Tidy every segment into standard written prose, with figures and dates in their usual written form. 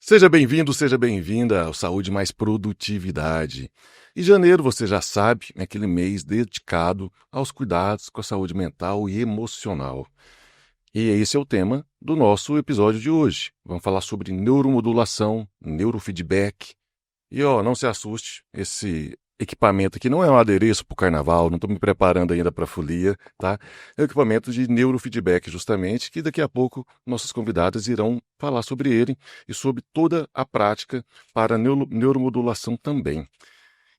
Seja bem-vindo, seja bem-vinda ao Saúde Mais Produtividade. E janeiro, você já sabe, é aquele mês dedicado aos cuidados com a saúde mental e emocional. E esse é o tema do nosso episódio de hoje. Vamos falar sobre neuromodulação, neurofeedback. E não se assuste, esse equipamento aqui não é um adereço para o carnaval, não estou me preparando ainda para a folia, tá? É um equipamento de neurofeedback, justamente, que daqui a pouco nossos convidados irão falar sobre ele e sobre toda a prática para neuromodulação também.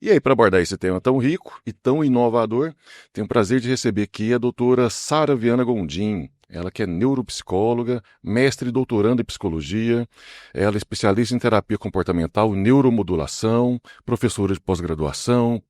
E aí, para abordar esse tema tão rico e tão inovador, tenho o prazer de receber aqui a doutora Sara Viana Gondim. Ela que é neuropsicóloga, mestre e doutoranda em psicologia, ela é especialista em terapia comportamental e neuromodulação, professora de pós-graduação,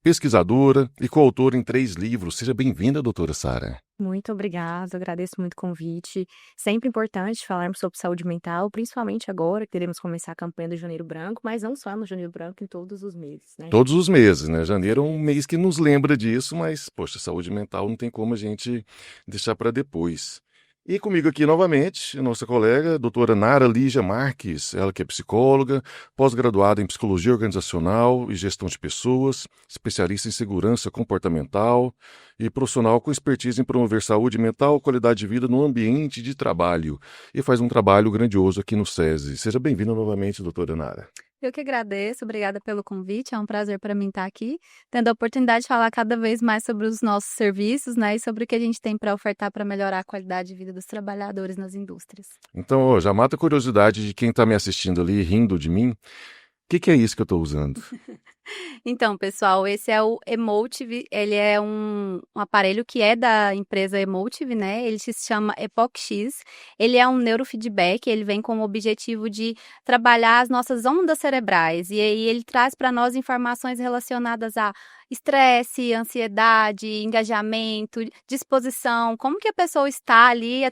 pesquisadora e coautora em 3 livros. Seja bem-vinda, doutora Sara. Muito obrigada, agradeço muito o convite. Sempre importante falarmos sobre saúde mental, principalmente agora que teremos começar a campanha do Janeiro Branco, mas não só no Janeiro Branco, em todos os meses, né? Todos os meses, né? Janeiro é um mês que nos lembra disso, mas, poxa, saúde mental não tem como a gente deixar para depois. E comigo aqui novamente, a nossa colega, a doutora Nara Lígia Marques, ela que é psicóloga, pós-graduada em psicologia organizacional e gestão de pessoas, especialista em segurança comportamental e profissional com expertise em promover saúde mental e qualidade de vida no ambiente de trabalho. E faz um trabalho grandioso aqui no SESI. Seja bem-vinda novamente, doutora Nara. Eu que agradeço, obrigada pelo convite, é um prazer para mim estar aqui, tendo a oportunidade de falar cada vez mais sobre os nossos serviços, né, e sobre o que a gente tem para ofertar para melhorar a qualidade de vida dos trabalhadores nas indústrias. Então, já mata a curiosidade de quem está me assistindo ali, rindo de mim. O que é isso que eu estou usando? Então, pessoal, esse é o Emotive, ele é um aparelho que é da empresa Emotive, né? Ele se chama Epoch X. Ele é um neurofeedback, ele vem com o objetivo de trabalhar as nossas ondas cerebrais. E aí ele traz para nós informações relacionadas a estresse, ansiedade, engajamento, disposição, como que a pessoa está ali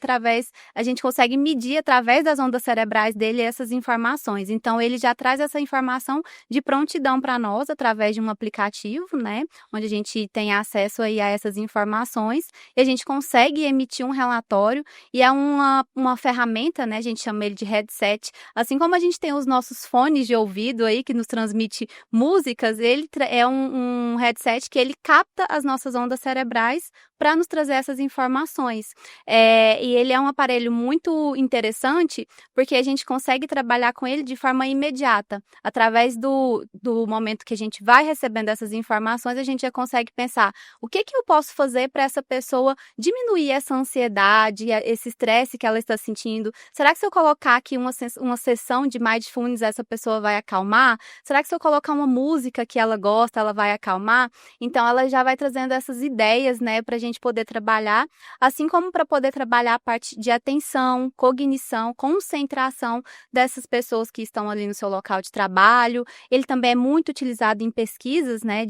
a gente consegue medir através das ondas cerebrais dele essas informações. Então, ele já traz essa informação de prontidão para nós através de um aplicativo, né, onde a gente tem acesso aí a essas informações e a gente consegue emitir um relatório e é uma ferramenta, né, a gente chama ele de headset, assim como a gente tem os nossos fones de ouvido aí que nos transmite músicas, ele é um headset que ele capta as nossas ondas cerebrais para nos trazer essas informações. E ele é um aparelho muito interessante porque a gente consegue trabalhar com ele de forma imediata. Através do momento que a gente vai recebendo essas informações, a gente já consegue pensar o que eu posso fazer para essa pessoa diminuir essa ansiedade, esse estresse que ela está sentindo. Será que se eu colocar aqui uma sessão de mindfulness, essa pessoa vai acalmar? Será que se eu colocar uma música que ela gosta, ela vai acalmar? Então, ela já vai trazendo essas ideias, né, para a gente poder trabalhar, assim como para poder trabalhar a parte de atenção, cognição, concentração dessas pessoas que estão ali no seu local de trabalho. Ele também é muito utilizado em pesquisas, né,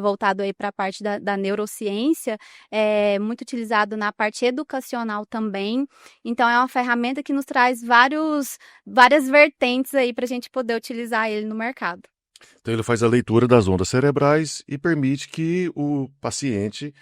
voltado aí para a parte da neurociência, é muito utilizado na parte educacional também. Então, é uma ferramenta que nos traz várias vertentes aí para a gente poder utilizar ele no mercado. Então, ele faz a leitura das ondas cerebrais e permite que o paciente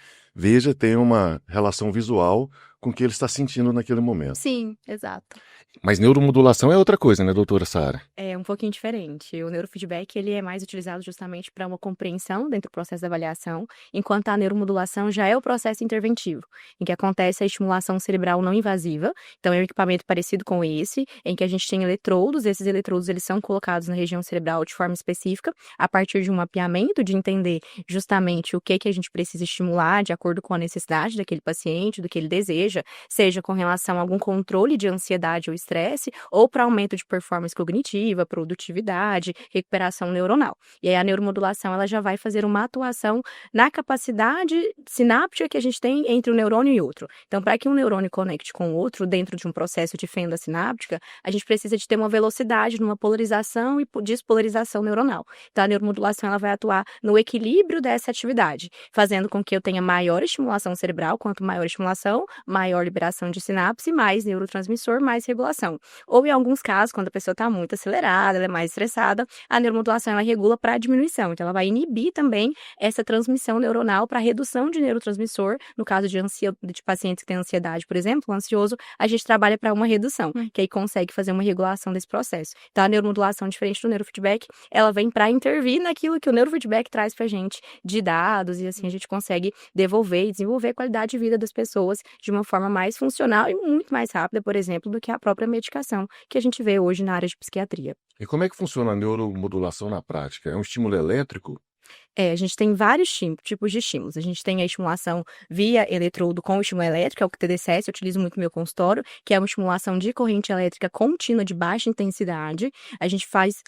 tenha uma relação visual com o que ele está sentindo naquele momento. Sim, exato. Mas neuromodulação é outra coisa, né, doutora Sara? É um pouquinho diferente. O neurofeedback, ele é mais utilizado justamente para uma compreensão dentro do processo da avaliação, enquanto a neuromodulação já é o processo interventivo, em que acontece a estimulação cerebral não invasiva. Então, é um equipamento parecido com esse, em que a gente tem eletrodos. Esses eletrodos, eles são colocados na região cerebral de forma específica, a partir de um mapeamento, de entender justamente o que a gente precisa estimular de acordo com a necessidade daquele paciente, do que ele deseja, seja com relação a algum controle de ansiedade ou estresse, ou para aumento de performance cognitiva, produtividade, recuperação neuronal. E aí a neuromodulação, ela já vai fazer uma atuação na capacidade sináptica que a gente tem entre um neurônio e outro. Então, para que um neurônio conecte com o outro dentro de um processo de fenda sináptica, a gente precisa de ter uma velocidade numa polarização e despolarização neuronal. Então, a neuromodulação, ela vai atuar no equilíbrio dessa atividade, fazendo com que eu tenha maior estimulação cerebral. Quanto maior a estimulação, maior liberação de sinapse, mais neurotransmissor, mais regulação. Ou em alguns casos, quando a pessoa está muito acelerada, ela é mais estressada, a neuromodulação ela regula para diminuição. Então, ela vai inibir também essa transmissão neuronal para redução de neurotransmissor. No caso de pacientes que têm ansiedade, por exemplo, o ansioso, a gente trabalha para uma redução, que aí consegue fazer uma regulação desse processo. Então, a neuromodulação, diferente do neurofeedback, ela vem para intervir naquilo que o neurofeedback traz para a gente de dados, e assim a gente consegue devolver e desenvolver a qualidade de vida das pessoas de uma forma mais funcional e muito mais rápida, por exemplo, do que a própria medicação que a gente vê hoje na área de psiquiatria. E como é que funciona a neuromodulação na prática? É um estímulo elétrico? A gente tem vários tipos de estímulos. A gente tem a estimulação via eletrodo com estímulo elétrico, é o que o TDCS eu utilizo muito no meu consultório, que é uma estimulação de corrente elétrica contínua de baixa intensidade. A gente faz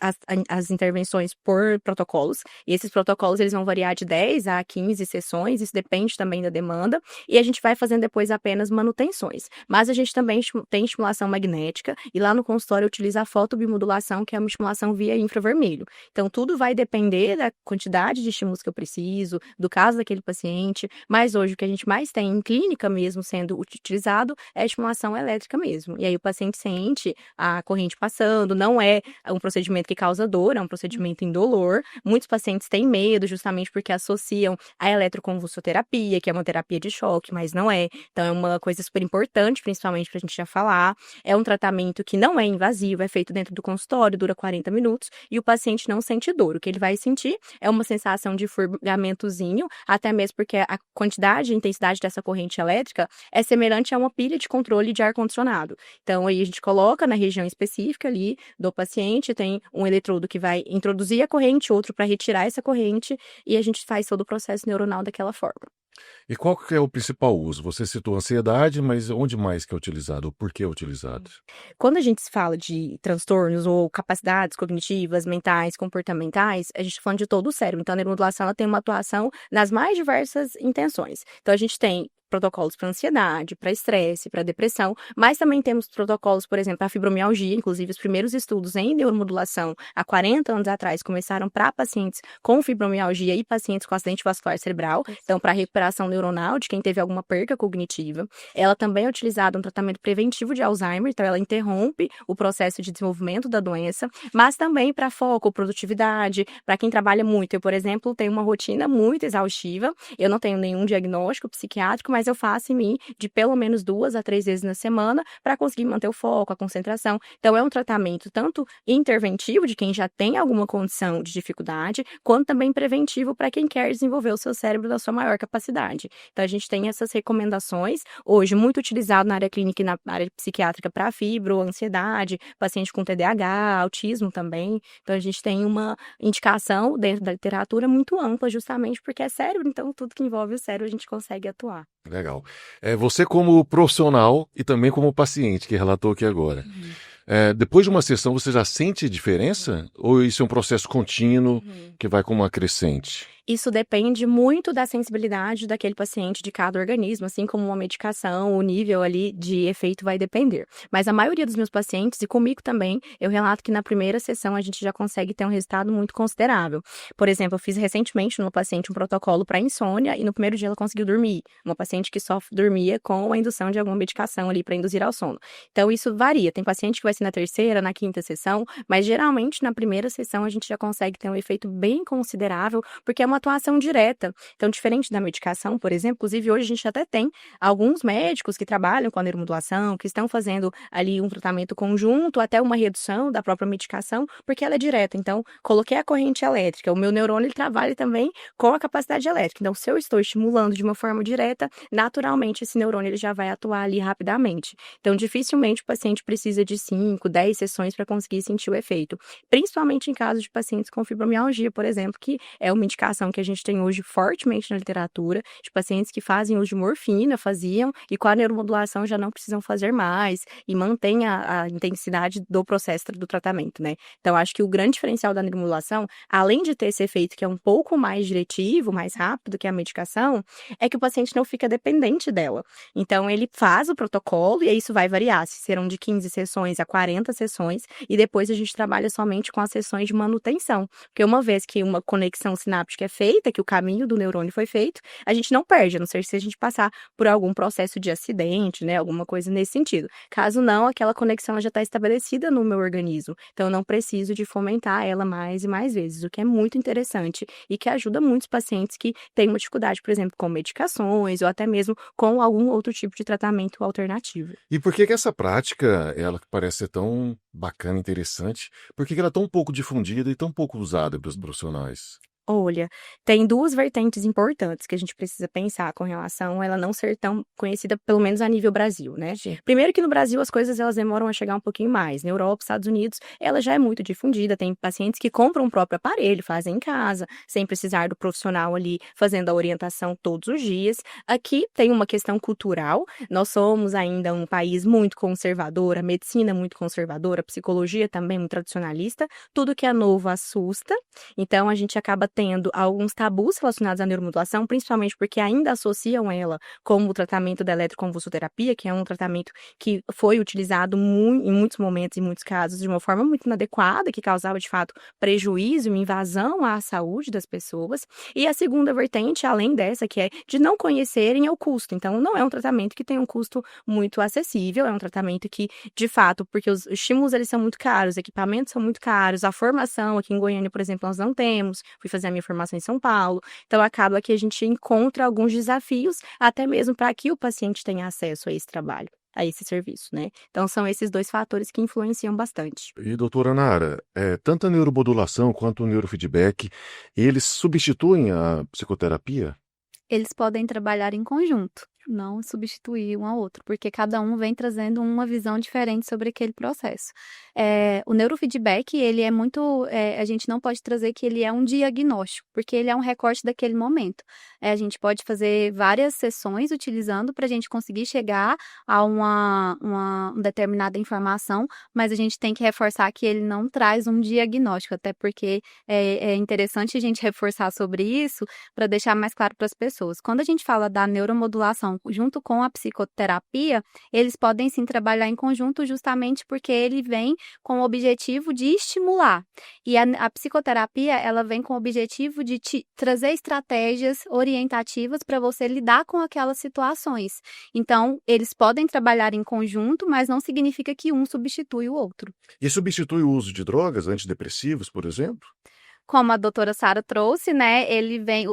as intervenções por protocolos, e esses protocolos eles vão variar de 10 a 15 sessões, isso depende também da demanda, e a gente vai fazendo depois apenas manutenções. Mas a gente também tem estimulação magnética, e lá no consultório eu utilizo a fotobimodulação, que é uma estimulação via infravermelho. Então, tudo vai depender da quantidade de estímulos que eu preciso, do caso daquele paciente, mas hoje o que a gente mais tem em clínica mesmo sendo utilizado é a estimulação elétrica mesmo. E aí o paciente sente a corrente passando, não é um procedimento que causa dor, é um procedimento indolor. Muitos pacientes têm medo justamente porque associam a eletroconvulsoterapia, que é uma terapia de choque, mas não é. Então é uma coisa super importante, principalmente pra gente já falar. É um tratamento que não é invasivo, é feito dentro do consultório, dura 40 minutos e o paciente não sente dor. O que ele vai sentir é uma sensação de formigamentozinho, até mesmo porque a quantidade e intensidade dessa corrente elétrica é semelhante a uma pilha de controle de ar-condicionado. Então, aí a gente coloca na região específica ali do paciente, tem um eletrodo que vai introduzir a corrente, outro para retirar essa corrente, e a gente faz todo o processo neuronal daquela forma. E qual que é o principal uso? Você citou ansiedade, mas onde mais que é utilizado? Ou por que é utilizado? Quando a gente se fala de transtornos ou capacidades cognitivas, mentais, comportamentais, a gente está falando de todo o cérebro. Então, a neuromodulação ela tem uma atuação nas mais diversas intenções. Então, a gente tem protocolos para ansiedade, para estresse, para depressão, mas também temos protocolos, por exemplo, para fibromialgia. Inclusive, os primeiros estudos em neuromodulação há 40 anos atrás começaram para pacientes com fibromialgia e pacientes com acidente vascular cerebral, então para recuperação neuronal de quem teve alguma perca cognitiva. Ela também é utilizada no tratamento preventivo de Alzheimer, então ela interrompe o processo de desenvolvimento da doença, mas também para foco, produtividade, para quem trabalha muito. Eu, por exemplo, tenho uma rotina muito exaustiva, eu não tenho nenhum diagnóstico psiquiátrico, mas eu faço em mim de pelo menos 2 a 3 vezes na semana para conseguir manter o foco, a concentração. Então, é um tratamento tanto interventivo de quem já tem alguma condição de dificuldade, quanto também preventivo para quem quer desenvolver o seu cérebro da sua maior capacidade. Então, a gente tem essas recomendações, hoje muito utilizado na área clínica e na área psiquiátrica para fibro, ansiedade, paciente com TDAH, autismo também. Então, a gente tem uma indicação dentro da literatura muito ampla, justamente porque é cérebro, então tudo que envolve o cérebro a gente consegue atuar. Legal. Você como profissional e também como paciente, que relatou aqui agora. Depois de uma sessão, você já sente diferença? Ou isso é um processo contínuo que vai com uma crescente? Isso depende muito da sensibilidade daquele paciente, de cada organismo, assim como uma medicação, o nível ali de efeito vai depender. Mas a maioria dos meus pacientes, e comigo também, eu relato que na primeira sessão a gente já consegue ter um resultado muito considerável. Por exemplo, eu fiz recentemente numa paciente um protocolo para insônia e no primeiro dia ela conseguiu dormir. Uma paciente que só dormia com a indução de alguma medicação ali para induzir ao sono. Então isso varia. Tem paciente que vai ser na terceira, na quinta sessão, mas geralmente na primeira sessão a gente já consegue ter um efeito bem considerável, porque é uma atuação direta. Então, diferente da medicação, por exemplo, inclusive hoje a gente até tem alguns médicos que trabalham com a neuromodulação, que estão fazendo ali um tratamento conjunto, até uma redução da própria medicação, porque ela é direta. Então, coloquei a corrente elétrica, o meu neurônio ele trabalha também com a capacidade elétrica. Então, se eu estou estimulando de uma forma direta, naturalmente esse neurônio ele já vai atuar ali rapidamente. Então, dificilmente o paciente precisa de 5, 10 sessões para conseguir sentir o efeito. Principalmente em casos de pacientes com fibromialgia, por exemplo, que é uma indicação que a gente tem hoje fortemente na literatura, de pacientes que fazem uso de morfina, faziam, e com a neuromodulação já não precisam fazer mais, e mantém a intensidade do processo do tratamento, né? Então, acho que o grande diferencial da neuromodulação, além de ter esse efeito que é um pouco mais diretivo, mais rápido que a medicação, é que o paciente não fica dependente dela. Então, ele faz o protocolo, e aí isso vai variar, se serão de 15 sessões a 40 sessões, e depois a gente trabalha somente com as sessões de manutenção, porque uma vez que uma conexão sináptica é feita, que o caminho do neurônio foi feito, a gente não perde, a não ser se a gente passar por algum processo de acidente, né, alguma coisa nesse sentido. Caso não, aquela conexão ela já está estabelecida no meu organismo, então eu não preciso de fomentar ela mais e mais vezes, o que é muito interessante e que ajuda muitos pacientes que têm uma dificuldade, por exemplo, com medicações ou até mesmo com algum outro tipo de tratamento alternativo. E por que que essa prática, ela que parece ser tão bacana, interessante, por que que ela é tão pouco difundida e tão pouco usada pelos profissionais? Olha, tem 2 vertentes importantes que a gente precisa pensar com relação a ela não ser tão conhecida, pelo menos a nível Brasil, né. Sim. Primeiro que no Brasil as coisas elas demoram a chegar um pouquinho mais, na Europa, Estados Unidos, ela já é muito difundida, tem pacientes que compram o próprio aparelho, fazem em casa, sem precisar do profissional ali fazendo a orientação todos os dias. Aqui tem uma questão cultural, nós somos ainda um país muito conservador, a medicina muito conservadora, a psicologia também muito tradicionalista, tudo que é novo assusta, então a gente acaba tendo alguns tabus relacionados à neuromodulação, principalmente porque ainda associam ela com o tratamento da eletroconvulsoterapia, que é um tratamento que foi utilizado em muitos momentos, em muitos casos, de uma forma muito inadequada, que causava de fato prejuízo, invasão à saúde das pessoas. E a segunda vertente, além dessa, que é de não conhecerem, é o custo. Então, não é um tratamento que tem um custo muito acessível, é um tratamento que, de fato, porque os estímulos eles são muito caros, os equipamentos são muito caros, a formação aqui em Goiânia, por exemplo, nós não temos. Fui fazer a minha formação em São Paulo, então acaba que a gente encontra alguns desafios, até mesmo para que o paciente tenha acesso a esse trabalho, a esse serviço, né. Então são esses 2 fatores que influenciam bastante. E doutora Nara, tanto a neuromodulação quanto o neurofeedback, eles substituem a psicoterapia? Eles podem trabalhar em conjunto, não substituir um ao outro, porque cada um vem trazendo uma visão diferente sobre aquele processo. O neurofeedback, ele é muito, a gente não pode trazer que ele é um diagnóstico, porque ele é um recorte daquele momento. A gente pode fazer várias sessões utilizando para a gente conseguir chegar a uma determinada informação, mas a gente tem que reforçar que ele não traz um diagnóstico, até porque é interessante a gente reforçar sobre isso para deixar mais claro para as pessoas. Quando a gente fala da neuromodulação junto com a psicoterapia, eles podem sim trabalhar em conjunto justamente porque ele vem com o objetivo de estimular. E a psicoterapia, ela vem com o objetivo de te trazer estratégias orientativas para você lidar com aquelas situações. Então, eles podem trabalhar em conjunto, mas não significa que um substitui o outro. E substitui o uso de drogas antidepressivos, por exemplo? Como a doutora Sara trouxe, né, ele vem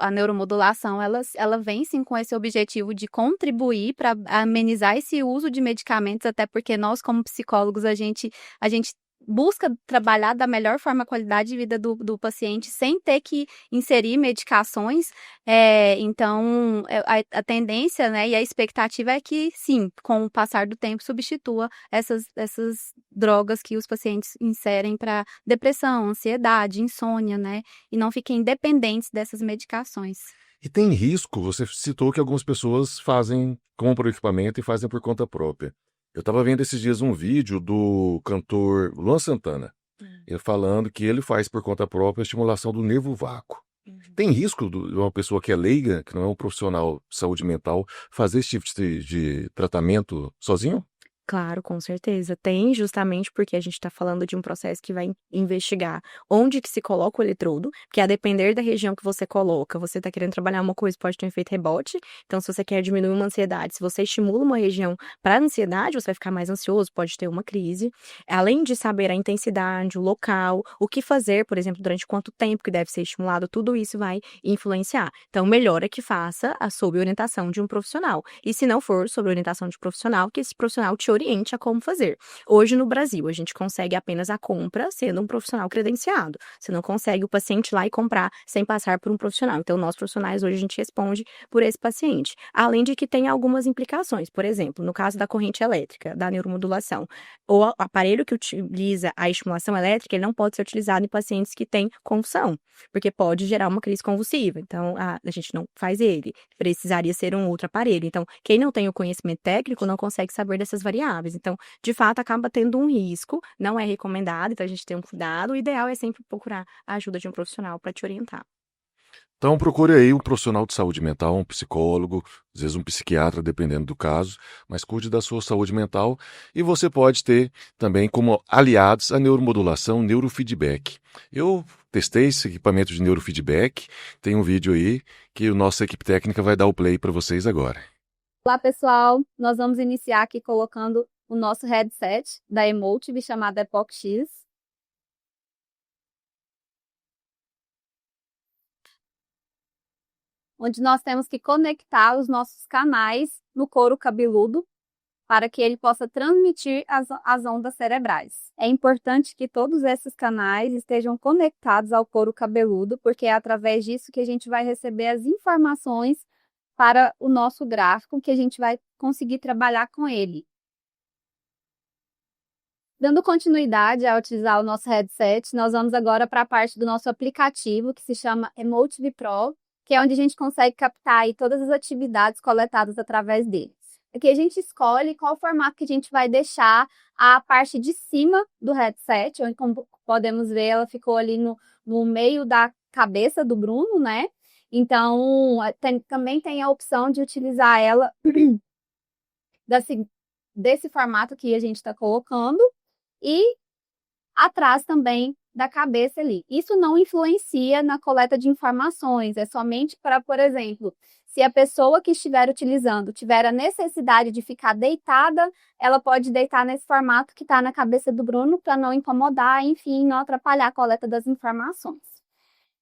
a neuromodulação, ela vem sim com esse objetivo de contribuir para amenizar esse uso de medicamentos, até porque nós como psicólogos a gente busca trabalhar da melhor forma a qualidade de vida do paciente sem ter que inserir medicações, então a tendência, né, e a expectativa é que sim, com o passar do tempo substitua essas drogas que os pacientes inserem para depressão, ansiedade, insônia, né, e não fiquem dependentes dessas medicações. E tem risco, você citou que algumas pessoas compram o equipamento e fazem por conta própria. Eu estava vendo esses dias um vídeo do cantor Luan Santana, ele falando que ele faz por conta própria a estimulação do nervo vago. Tem risco de uma pessoa que é leiga, que não é um profissional de saúde mental, fazer esse tipo de tratamento sozinho? Claro, com certeza. Tem, justamente porque a gente está falando de um processo que vai investigar onde que se coloca o eletrodo, porque a depender da região que você coloca, você está querendo trabalhar uma coisa, pode ter um efeito rebote. Então, se você quer diminuir uma ansiedade, se você estimula uma região para ansiedade, você vai ficar mais ansioso, pode ter uma crise. Além de saber a intensidade, o local, o que fazer, por exemplo, durante quanto tempo que deve ser estimulado, tudo isso vai influenciar. Então, melhor é que faça sob orientação de um profissional. E se não for sob orientação de um profissional, que esse profissional te oriente a como fazer. Hoje no Brasil, a gente consegue apenas a compra sendo um profissional credenciado. Você não consegue o paciente ir lá e comprar sem passar por um profissional. Então, nós profissionais hoje a gente responde por esse paciente. Além de que tem algumas implicações. Por exemplo, no caso da corrente elétrica, da neuromodulação, o aparelho que utiliza a estimulação elétrica, ele não pode ser utilizado em pacientes que têm convulsão, porque pode gerar uma crise convulsiva. Então, a gente não faz ele. Precisaria ser um outro aparelho. Então, quem não tem o conhecimento técnico não consegue saber dessas variáveis. Então, de fato, acaba tendo um risco, não é recomendado, então a gente tem um cuidado. O ideal é sempre procurar a ajuda de um profissional para te orientar. Então procure aí um profissional de saúde mental, um psicólogo, às vezes um psiquiatra, dependendo do caso, mas cuide da sua saúde mental e você pode ter também como aliados a neuromodulação, neurofeedback. Eu testei esse equipamento de neurofeedback. Tem um vídeo aí que a nossa equipe técnica vai dar o play para vocês agora. Olá, pessoal. Nós vamos iniciar aqui colocando o nosso headset da Emotive chamado Epoch X. Onde nós temos que conectar os nossos canais no couro cabeludo para que ele possa transmitir as ondas cerebrais. É importante que todos esses canais estejam conectados ao couro cabeludo, porque é através disso que a gente vai receber as informações para o nosso gráfico, que a gente vai conseguir trabalhar com ele. Dando continuidade a utilizar o nosso headset, nós vamos agora para a parte do nosso aplicativo, que se chama Emotive Pro, que é onde a gente consegue captar aí todas as atividades coletadas através dele. Aqui a gente escolhe qual formato que a gente vai deixar a parte de cima do headset, onde, como podemos ver, ela ficou ali no meio da cabeça do Bruno, né? Então, também tem a opção de utilizar ela desse formato que a gente está colocando e atrás também da cabeça ali. Isso não influencia na coleta de informações, é somente para, por exemplo, se a pessoa que estiver utilizando tiver a necessidade de ficar deitada, ela pode deitar nesse formato que está na cabeça do Bruno para não incomodar, enfim, não atrapalhar a coleta das informações.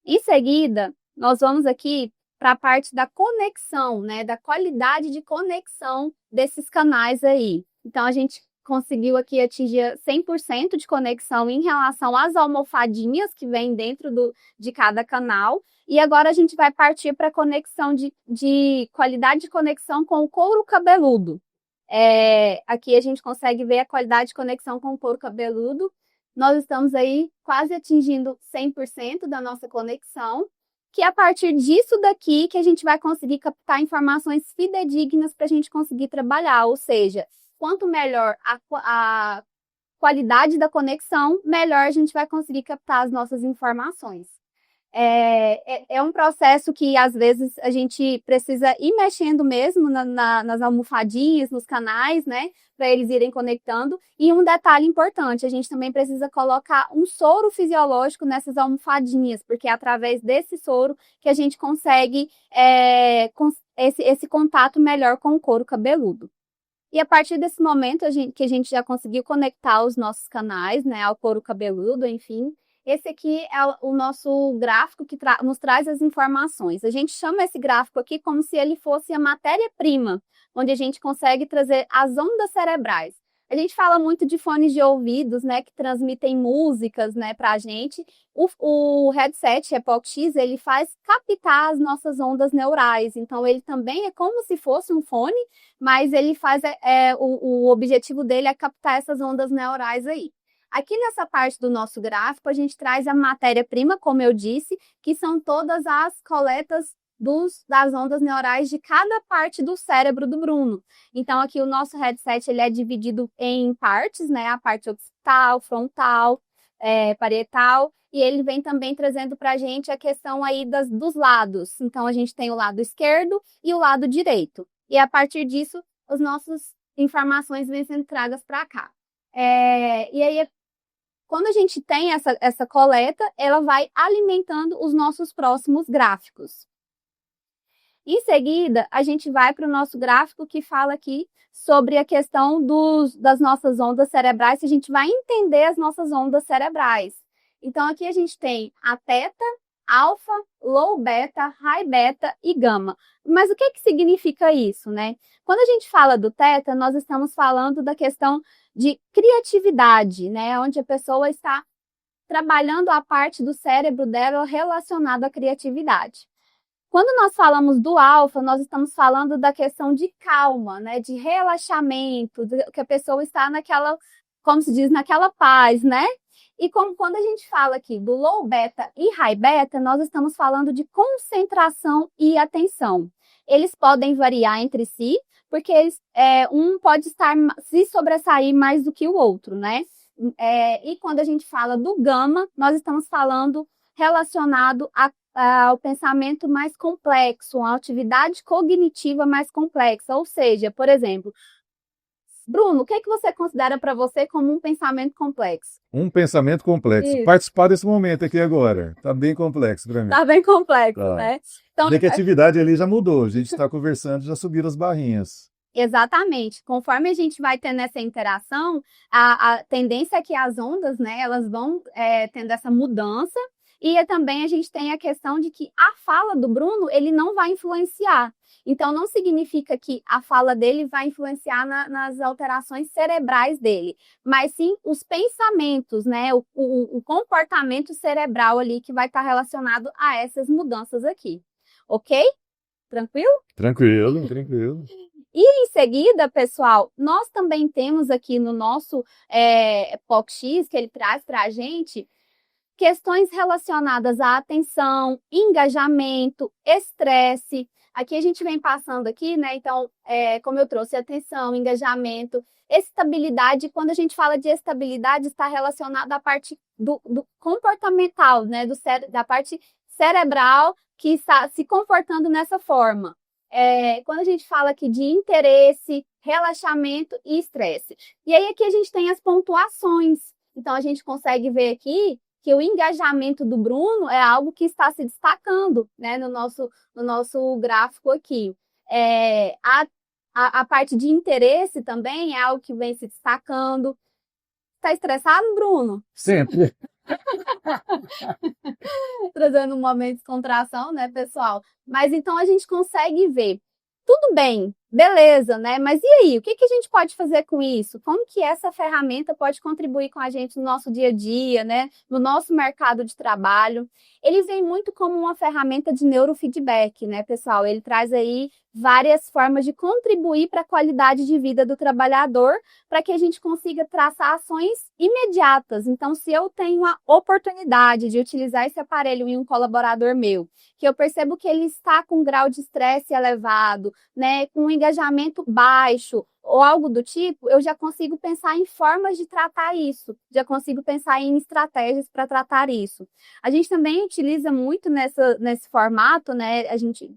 Em seguida, nós vamos aqui para a parte da conexão, né, da qualidade de conexão desses canais aí. Então, a gente conseguiu aqui atingir 100% de conexão em relação às almofadinhas que vem dentro de cada canal. E agora a gente vai partir para a conexão de qualidade de conexão com o couro cabeludo. Aqui a gente consegue ver a qualidade de conexão com o couro cabeludo. Nós estamos aí quase atingindo 100% da nossa conexão, que é a partir disso daqui que a gente vai conseguir captar informações fidedignas para a gente conseguir trabalhar, ou seja, quanto melhor a qualidade da conexão, melhor a gente vai conseguir captar as nossas informações. É um processo que, às vezes, a gente precisa ir mexendo mesmo nas almofadinhas, nos canais, né? Para eles irem conectando. E um detalhe importante, a gente também precisa colocar um soro fisiológico nessas almofadinhas, porque é através desse soro que a gente consegue esse contato melhor com o couro cabeludo. E a partir desse momento que a gente já conseguiu conectar os nossos canais, né, ao couro cabeludo, enfim, esse aqui é o nosso gráfico que nos traz as informações. A gente chama esse gráfico aqui como se ele fosse a matéria-prima, onde a gente consegue trazer as ondas cerebrais. A gente fala muito de fones de ouvidos, né, que transmitem músicas, né, para a gente. O headset Epoch X, ele faz captar as nossas ondas neurais. Então, ele também é como se fosse um fone, mas ele faz, o objetivo dele é captar essas ondas neurais aí. Aqui nessa parte do nosso gráfico, a gente traz a matéria-prima, como eu disse, que são todas as coletas das ondas neurais de cada parte do cérebro do Bruno. Então, aqui o nosso headset ele é dividido em partes, né? A parte occipital, frontal, parietal, e ele vem também trazendo para a gente a questão aí dos lados. Então, a gente tem o lado esquerdo e o lado direito. E a partir disso, as nossas informações vêm sendo tragas para cá. E aí, quando a gente tem essa coleta, ela vai alimentando os nossos próximos gráficos. Em seguida, a gente vai para o nosso gráfico que fala aqui sobre a questão das nossas ondas cerebrais, que a gente vai entender as nossas ondas cerebrais. Então, aqui a gente tem a teta, alfa, low beta, high beta e gama. Mas o que significa isso, né? Quando a gente fala do teta, nós estamos falando da questão de criatividade, né? Onde a pessoa está trabalhando a parte do cérebro dela relacionada à criatividade. Quando nós falamos do alfa, nós estamos falando da questão de calma, né? De relaxamento, que a pessoa está naquela, como se diz, naquela paz, né? E quando a gente fala aqui do low beta e high beta, nós estamos falando de concentração e atenção. Eles podem variar entre si, porque um pode se sobressair mais do que o outro, né? E quando a gente fala do gama, nós estamos falando relacionado ao pensamento mais complexo, a atividade cognitiva mais complexa. Ou seja, por exemplo, Bruno, o que que você considera para você como um pensamento complexo? Um pensamento complexo. Isso. Participar desse momento aqui agora. Tá bem complexo para mim. Tá bem complexo, Tá. né? Então, Vê que a atividade ali já mudou. A gente está conversando, já subiram as barrinhas. exatamente. Conforme a gente vai tendo essa interação, a tendência é que as ondas, né, elas vão tendo essa mudança. E também a gente tem a questão de que a fala do Bruno, ele não vai influenciar. Então, não significa que a fala dele vai influenciar nas alterações cerebrais dele, mas sim os pensamentos, né? O comportamento cerebral ali que vai estar relacionado a essas mudanças aqui. Ok? Tranquilo? Tranquilo, tranquilo. E em seguida, pessoal, nós também temos aqui no nosso POC-X, que ele traz para a gente, questões relacionadas à atenção, engajamento, estresse. Aqui a gente vem passando aqui, né? Então, como eu trouxe, atenção, engajamento, estabilidade. Quando a gente fala de estabilidade, está relacionado à parte do comportamental, né? Da parte cerebral que está se comportando nessa forma. Quando a gente fala aqui de interesse, relaxamento e estresse. E aí aqui a gente tem as pontuações. Então, a gente consegue ver aqui que o engajamento do Bruno é algo que está se destacando, né, no nosso gráfico aqui. A parte de interesse também é algo que vem se destacando. Está estressado, Bruno? Sempre. Trazendo um momento de descontração, né, pessoal? Mas então a gente consegue ver. Tudo bem, beleza, né? Mas e aí? O que a gente pode fazer com isso? Como que essa ferramenta pode contribuir com a gente no nosso dia a dia, né? No nosso mercado de trabalho? Ele vem muito como uma ferramenta de neurofeedback, né, pessoal? Ele traz aí várias formas de contribuir para a qualidade de vida do trabalhador, para que a gente consiga traçar ações imediatas. Então, se eu tenho a oportunidade de utilizar esse aparelho em um colaborador meu, que eu percebo que ele está com um grau de estresse elevado, né, com um engajamento baixo, ou algo do tipo, eu já consigo pensar em formas de tratar isso, já consigo pensar em estratégias para tratar isso. A gente também utiliza muito nesse formato, né, a gente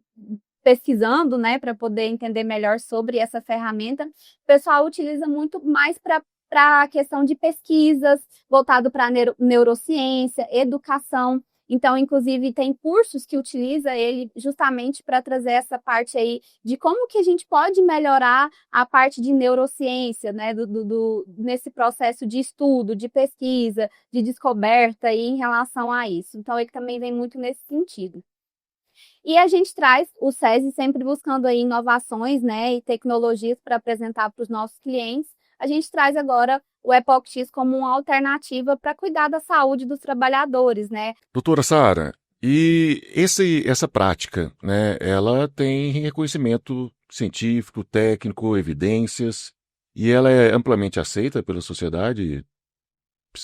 pesquisando, né, para poder entender melhor sobre essa ferramenta, o pessoal utiliza muito mais para a questão de pesquisas, voltado para neurociência, educação. Então, inclusive, tem cursos que utiliza ele justamente para trazer essa parte aí de como que a gente pode melhorar a parte de neurociência, né, nesse processo de estudo, de pesquisa, de descoberta aí em relação a isso. Então, ele também vem muito nesse sentido. E a gente traz o SESI sempre buscando aí inovações, né, e tecnologias para apresentar para os nossos clientes. A gente traz agora o EPOC-X como uma alternativa para cuidar da saúde dos trabalhadores, né? Doutora Sara, e essa prática, né, ela tem reconhecimento científico, técnico, evidências, e ela é amplamente aceita pela sociedade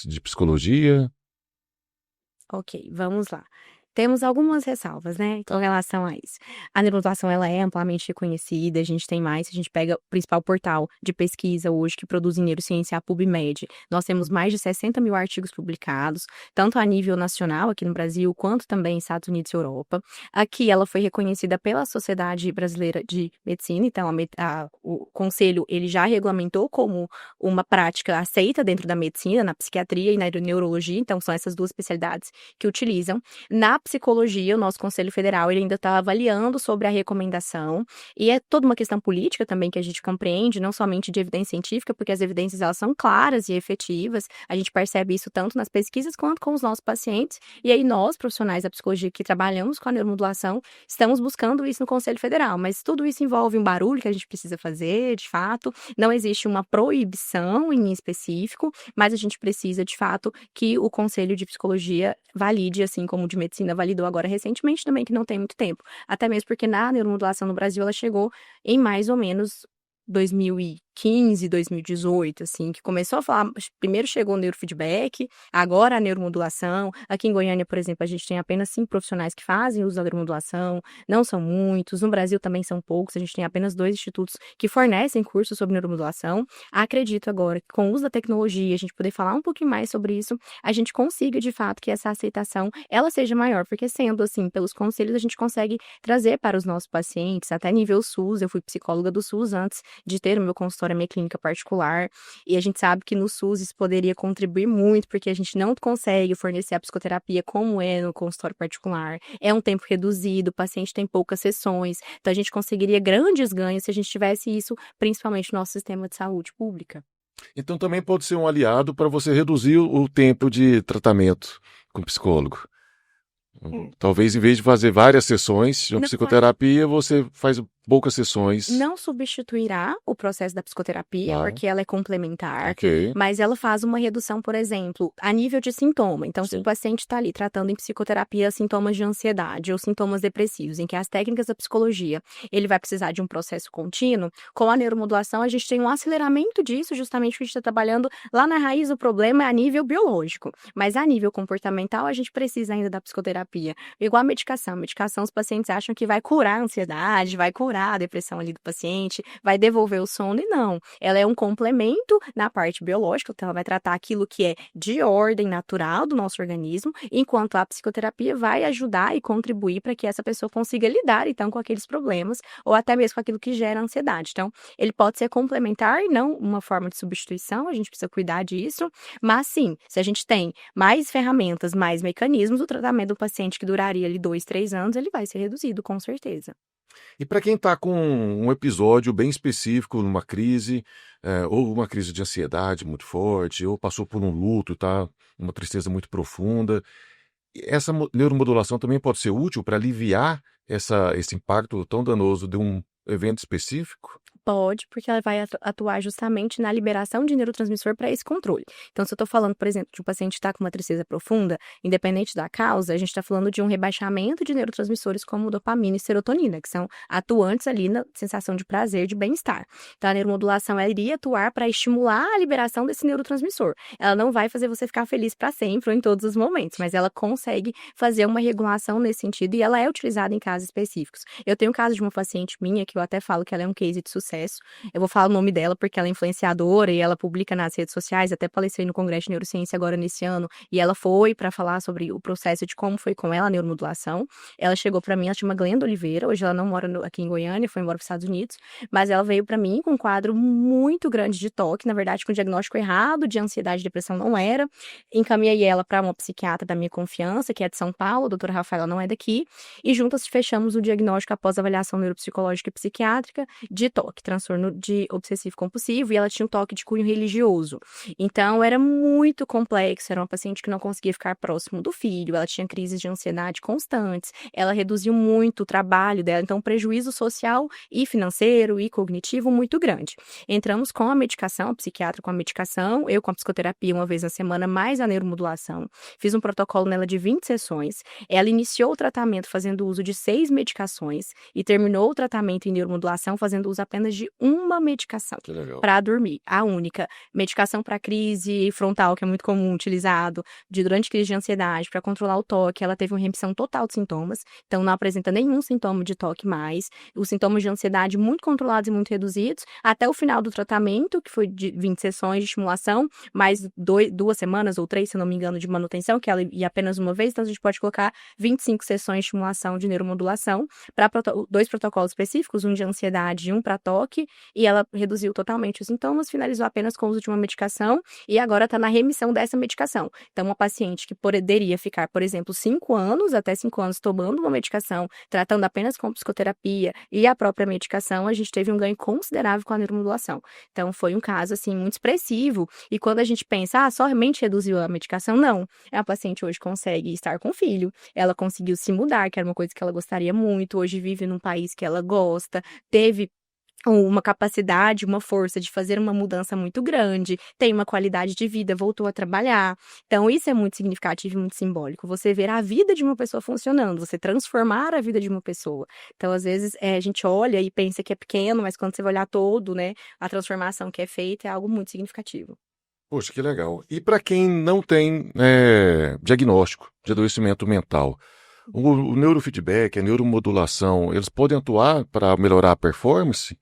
de psicologia? Ok, vamos lá. Temos algumas ressalvas, né, com relação a isso. A neuromodulação, ela é amplamente reconhecida, a gente tem mais, se a gente pega o principal portal de pesquisa hoje que produz em neurociência, a PubMed, nós temos mais de 60 mil artigos publicados, tanto a nível nacional, aqui no Brasil, quanto também em Estados Unidos e Europa. Aqui, ela foi reconhecida pela Sociedade Brasileira de Medicina, então o conselho, ele já regulamentou como uma prática aceita dentro da medicina, na psiquiatria e na neurologia, então são essas duas especialidades que utilizam. Na psicologia, o nosso Conselho Federal, ele ainda está avaliando sobre a recomendação, e é toda uma questão política também que a gente compreende, não somente de evidência científica, porque as evidências, elas são claras e efetivas, a gente percebe isso tanto nas pesquisas quanto com os nossos pacientes, e aí nós, profissionais da psicologia que trabalhamos com a neuromodulação, estamos buscando isso no Conselho Federal, mas tudo isso envolve um barulho que a gente precisa fazer, de fato, não existe uma proibição em específico, mas a gente precisa, de fato, que o Conselho de Psicologia valide, assim como o de Medicina validou agora recentemente também, que não tem muito tempo. Até mesmo porque na neuromodulação no Brasil, ela chegou em mais ou menos 2015, 2018, assim, que começou a falar, primeiro chegou o neurofeedback, agora a neuromodulação. Aqui em Goiânia, por exemplo, a gente tem apenas 5 profissionais que fazem uso da neuromodulação, não são muitos, no Brasil também são poucos, a gente tem apenas 2 institutos que fornecem cursos sobre neuromodulação. Acredito agora que com o uso da tecnologia, a gente poder falar um pouquinho mais sobre isso, a gente consiga, de fato, que essa aceitação, ela seja maior, porque sendo assim, pelos conselhos, a gente consegue trazer para os nossos pacientes, até nível SUS, eu fui psicóloga do SUS antes de ter o meu consultório consultório, a minha clínica particular, e a gente sabe que no SUS isso poderia contribuir muito, porque a gente não consegue fornecer a psicoterapia como é no consultório particular. É um tempo reduzido, o paciente tem poucas sessões, então a gente conseguiria grandes ganhos se a gente tivesse isso, principalmente no nosso sistema de saúde pública. Então também pode ser um aliado para você reduzir o tempo de tratamento com psicólogo. Talvez em vez de fazer várias sessões de Não vai psicoterapia, você faz poucas sessões. Não substituirá o processo da psicoterapia, Ah, porque ela é complementar, ok. mas ela faz uma redução, por exemplo, a nível de sintoma. Então, se o Sim. paciente está ali tratando em psicoterapia sintomas de ansiedade ou sintomas depressivos, em que as técnicas da psicologia, ele vai precisar de um processo contínuo, com a neuromodulação a gente tem um aceleramento disso, justamente porque a gente está trabalhando lá na raiz do problema é a nível biológico, mas a nível comportamental a gente precisa ainda da psicoterapia. Igual a medicação. A medicação, os pacientes acham que vai curar a ansiedade, vai curar a depressão ali do paciente, vai devolver o sono, e não. Ela é um complemento na parte biológica, então ela vai tratar aquilo que é de ordem natural do nosso organismo, enquanto a psicoterapia vai ajudar e contribuir para que essa pessoa consiga lidar, então, com aqueles problemas, ou até mesmo com aquilo que gera ansiedade. Então, ele pode ser complementar e não uma forma de substituição, a gente precisa cuidar disso, mas sim, se a gente tem mais ferramentas, mais mecanismos, o tratamento do paciente que duraria ali 2, 3 anos, ele vai ser reduzido, com certeza. E para quem está com um episódio bem específico, numa crise, ou uma crise de ansiedade muito forte, ou passou por um luto, tá? Uma tristeza muito profunda, essa neuromodulação também pode ser útil para aliviar esse impacto tão danoso de um evento específico? Pode, porque ela vai atuar justamente na liberação de neurotransmissor para esse controle. Então, se eu estou falando, por exemplo, de um paciente que está com uma tristeza profunda, independente da causa, a gente está falando de um rebaixamento de neurotransmissores como dopamina e serotonina, que são atuantes ali na sensação de prazer, de bem-estar. Então, a neuromodulação ela iria atuar para estimular a liberação desse neurotransmissor. Ela não vai fazer você ficar feliz para sempre ou em todos os momentos, mas ela consegue fazer uma regulação nesse sentido e ela é utilizada em casos específicos. Eu tenho um caso de uma paciente minha, que eu até falo que ela é um case de sucesso. Eu vou falar o nome dela porque ela é influenciadora e ela publica nas redes sociais, até palestrei no Congresso de Neurociência agora nesse ano, e ela foi para falar sobre o processo de como foi com ela a neuromodulação. Ela chegou para mim, ela chama Glenda Oliveira, hoje ela não mora aqui em Goiânia, foi embora para os Estados Unidos, mas ela veio para mim com um quadro muito grande de toque, na verdade com o diagnóstico errado de ansiedade e depressão não era. Encaminhei ela para uma psiquiatra da minha confiança, que é de São Paulo, a doutora Rafaela não é daqui, e juntas fechamos o diagnóstico após avaliação neuropsicológica e psiquiátrica de toque, transtorno de obsessivo compulsivo, e ela tinha um toque de cunho religioso. Então, era muito complexo, era uma paciente que não conseguia ficar próximo do filho, ela tinha crises de ansiedade constantes, ela reduziu muito o trabalho dela, então, prejuízo social e financeiro e cognitivo muito grande. Entramos com a medicação, a psiquiatra com a medicação, eu com a psicoterapia uma vez na semana, mais a neuromodulação. Fiz um protocolo nela de 20 sessões. Ela iniciou o tratamento fazendo uso de 6 medicações e terminou o tratamento em neuromodulação fazendo uso apenas de uma medicação Que legal. para dormir, a única. Medicação para crise frontal, que é muito comum, utilizado durante crise de ansiedade, para controlar o toque. Ela teve uma remissão total de sintomas, então não apresenta nenhum sintoma de toque mais. Os sintomas de ansiedade muito controlados e muito reduzidos, até o final do tratamento, que foi de 20 sessões de estimulação, mais 2 semanas ou 3, se não me engano, de manutenção, que ela ia apenas uma vez, então a gente pode colocar 25 sessões de estimulação de neuromodulação para 2 protocolos específicos, um de ansiedade e um para toque, e ela reduziu totalmente os sintomas, finalizou apenas com o uso de uma medicação e agora está na remissão dessa medicação. Então, uma paciente que poderia ficar, por exemplo, 5 anos, até 5 anos tomando uma medicação, tratando apenas com psicoterapia e a própria medicação, a gente teve um ganho considerável com a neuromodulação. Então, foi um caso, assim, muito expressivo, e quando a gente pensa, somente reduziu a medicação, não. A paciente hoje consegue estar com o filho, ela conseguiu se mudar, que era uma coisa que ela gostaria muito, hoje vive num país que ela gosta, teve uma capacidade, uma força de fazer uma mudança muito grande, tem uma qualidade de vida, voltou a trabalhar. Então, isso é muito significativo e muito simbólico. Você ver a vida de uma pessoa funcionando, você transformar a vida de uma pessoa. Então, às vezes, a gente olha e pensa que é pequeno, mas quando você vai olhar todo, né, a transformação que é feita é algo muito significativo. Poxa, que legal. E para quem não tem diagnóstico de adoecimento mental, o neurofeedback, a neuromodulação, eles podem atuar para melhorar a performance?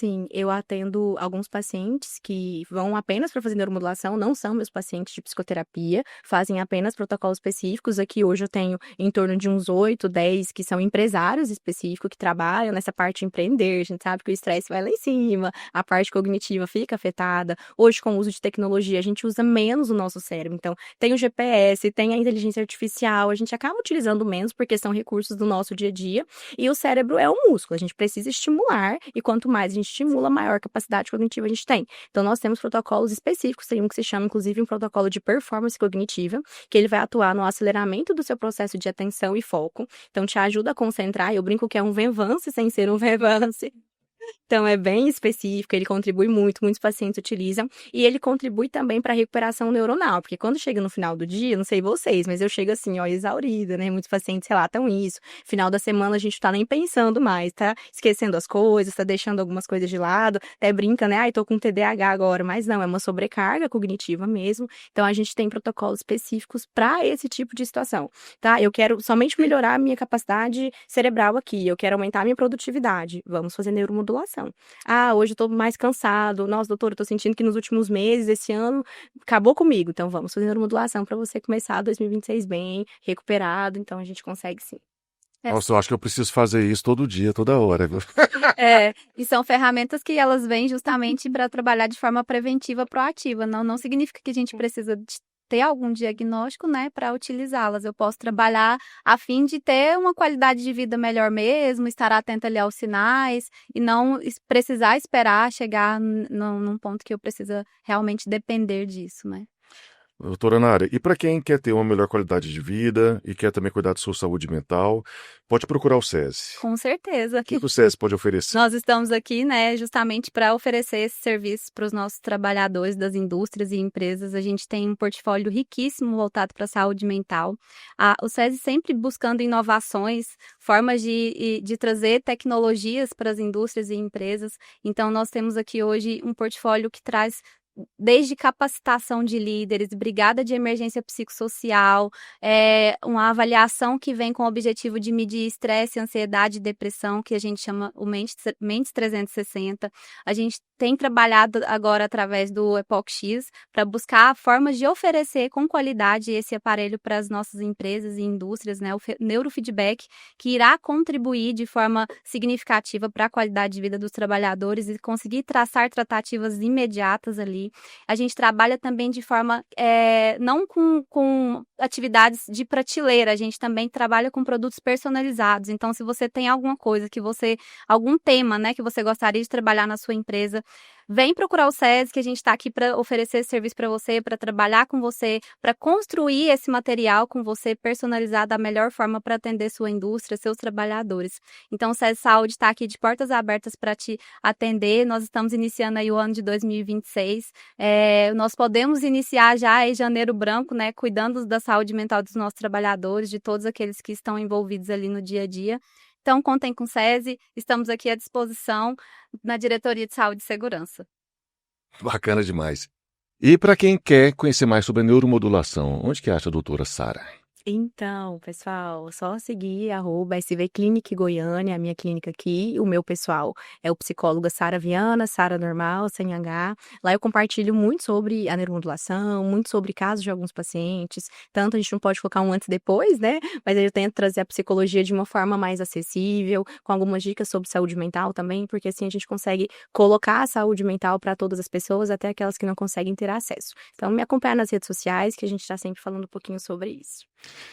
Sim, eu atendo alguns pacientes que vão apenas para fazer neuromodulação, não são meus pacientes de psicoterapia, fazem apenas protocolos específicos. Aqui hoje eu tenho em torno de uns 8, 10 que são empresários específicos que trabalham nessa parte de empreender. A gente sabe que o estresse vai lá em cima, a parte cognitiva fica afetada. Hoje, com o uso de tecnologia, a gente usa menos o nosso cérebro. Então, tem o GPS, tem a inteligência artificial, a gente acaba utilizando menos porque são recursos do nosso dia a dia. E o cérebro é um músculo, a gente precisa estimular, e quanto mais a gente estimula, maior capacidade cognitiva a gente tem. Então, nós temos protocolos específicos, tem um que se chama, inclusive, um protocolo de performance cognitiva, que ele vai atuar no aceleramento do seu processo de atenção e foco. Então, te ajuda a concentrar. Eu brinco que é um Venvance sem ser um Venvance. Então, é bem específico, ele contribui muito, muitos pacientes utilizam, e ele contribui também para a recuperação neuronal, porque quando chega no final do dia, não sei vocês, mas eu chego assim, ó, exaurida, né? Muitos pacientes relatam isso. Final da semana a gente tá nem pensando mais, tá esquecendo as coisas, tá deixando algumas coisas de lado, até brinca, né? Ai, tô com TDAH agora, mas não, é uma sobrecarga cognitiva mesmo. Então, a gente tem protocolos específicos para esse tipo de situação, tá? Eu quero somente melhorar a minha capacidade cerebral aqui, eu quero aumentar a minha produtividade. Vamos fazer neuromodulação. Ah, hoje eu tô mais cansado. Nossa, doutora, eu tô sentindo que nos últimos meses, esse ano, acabou comigo. Então, vamos fazer neuromodulação para você começar 2026 bem, recuperado. Então, a gente consegue sim. Nossa, eu acho que eu preciso fazer isso todo dia, toda hora. E são ferramentas que elas vêm justamente para trabalhar de forma preventiva, proativa. Não significa que a gente precisa ter algum diagnóstico, né, para utilizá-las. Eu posso trabalhar a fim de ter uma qualidade de vida melhor mesmo, estar atenta ali aos sinais e não precisar esperar chegar num ponto que eu precisa realmente depender disso, né? Doutora Nara, e para quem quer ter uma melhor qualidade de vida e quer também cuidar da sua saúde mental, pode procurar o SESI. Com certeza. O que o SESI pode oferecer? Nós estamos aqui, né, justamente para oferecer esse serviço para os nossos trabalhadores das indústrias e empresas. A gente tem um portfólio riquíssimo voltado para a saúde mental. O SESI sempre buscando inovações, formas de trazer tecnologias para as indústrias e empresas. Então, nós temos aqui hoje um portfólio que traz desde capacitação de líderes, brigada de emergência psicossocial, uma avaliação que vem com o objetivo de medir estresse, ansiedade e depressão, que a gente chama o Mentes 360. A gente tem trabalhado agora através do Epoch X para buscar formas de oferecer com qualidade esse aparelho para as nossas empresas e indústrias, né? O neurofeedback, que irá contribuir de forma significativa para a qualidade de vida dos trabalhadores e conseguir traçar tratativas imediatas ali. A gente trabalha também de forma, não com atividades de prateleira, a gente também trabalha com produtos personalizados. Então, se você tem alguma coisa algum tema, né, que você gostaria de trabalhar na sua empresa, vem procurar o SESI, que a gente está aqui para oferecer esse serviço para você, para trabalhar com você, para construir esse material com você, personalizado da melhor forma para atender sua indústria, seus trabalhadores. Então, o SESI Saúde está aqui de portas abertas para te atender. Nós estamos iniciando aí o ano de 2026. Nós podemos iniciar já em janeiro branco, né, cuidando da saúde mental dos nossos trabalhadores, de todos aqueles que estão envolvidos ali no dia a dia. Então, contem com o SESI, estamos aqui à disposição na Diretoria de Saúde e Segurança. Bacana demais. E para quem quer conhecer mais sobre a neuromodulação, onde que acha a doutora Sara? Então, pessoal, só seguir @SV Clinic Goiânia, a minha clínica aqui. O meu pessoal é o psicóloga Sara Viana, Sara normal, sem H. Lá eu compartilho muito sobre a neuromodulação, muito sobre casos de alguns pacientes. Tanto a gente não pode colocar um antes e depois, né? Mas eu tento trazer a psicologia de uma forma mais acessível, com algumas dicas sobre saúde mental também, porque assim a gente consegue colocar a saúde mental para todas as pessoas, até aquelas que não conseguem ter acesso. Então, me acompanha nas redes sociais, que a gente está sempre falando um pouquinho sobre isso.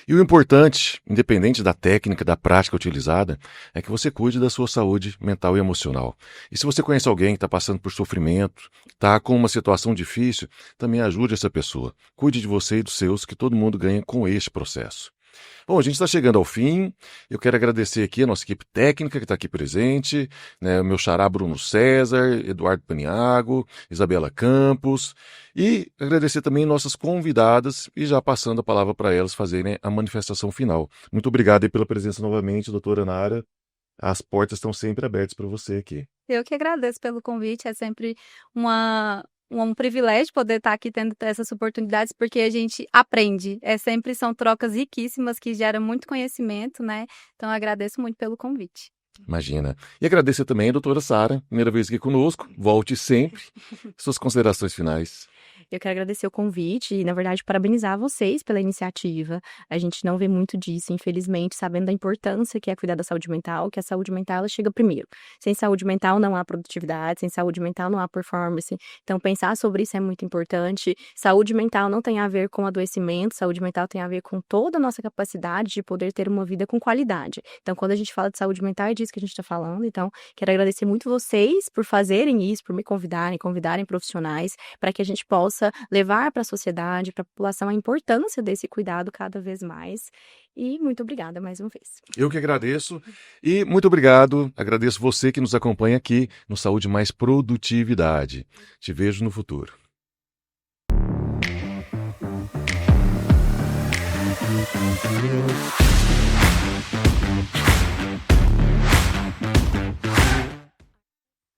E o importante, independente da técnica, da prática utilizada, é que você cuide da sua saúde mental e emocional. E se você conhece alguém que está passando por sofrimento, está com uma situação difícil, também ajude essa pessoa. Cuide de você e dos seus, que todo mundo ganha com este processo. Bom, a gente está chegando ao fim. Eu quero agradecer aqui a nossa equipe técnica que está aqui presente, né, o meu xará Bruno César, Eduardo Paniago, Isabela Campos, e agradecer também nossas convidadas e já passando a palavra para elas fazerem a manifestação final. Muito obrigado aí pela presença novamente, doutora Nara. As portas estão sempre abertas para você aqui. Eu que agradeço pelo convite, é sempre um privilégio poder estar aqui tendo essas oportunidades, porque a gente aprende. São trocas riquíssimas que geram muito conhecimento, né? Então, eu agradeço muito pelo convite. Imagina. E agradecer também a doutora Sara, primeira vez aqui conosco. Volte sempre. Suas considerações finais. Eu quero agradecer o convite e, na verdade, parabenizar vocês pela iniciativa. A gente não vê muito disso, infelizmente, sabendo da importância que é cuidar da saúde mental, que a saúde mental ela chega primeiro. Sem saúde mental não há produtividade, sem saúde mental não há performance. Então, pensar sobre isso é muito importante. Saúde mental não tem a ver com adoecimento, saúde mental tem a ver com toda a nossa capacidade de poder ter uma vida com qualidade. Então, quando a gente fala de saúde mental, é disso que a gente está falando. Então, quero agradecer muito vocês por fazerem isso, por me convidarem profissionais, para que a gente possa levar para a sociedade, para a população, a importância desse cuidado cada vez mais. E muito obrigada mais uma vez. Eu que agradeço e muito obrigado. Agradeço você que nos acompanha aqui no Saúde Mais Produtividade. Te vejo no futuro.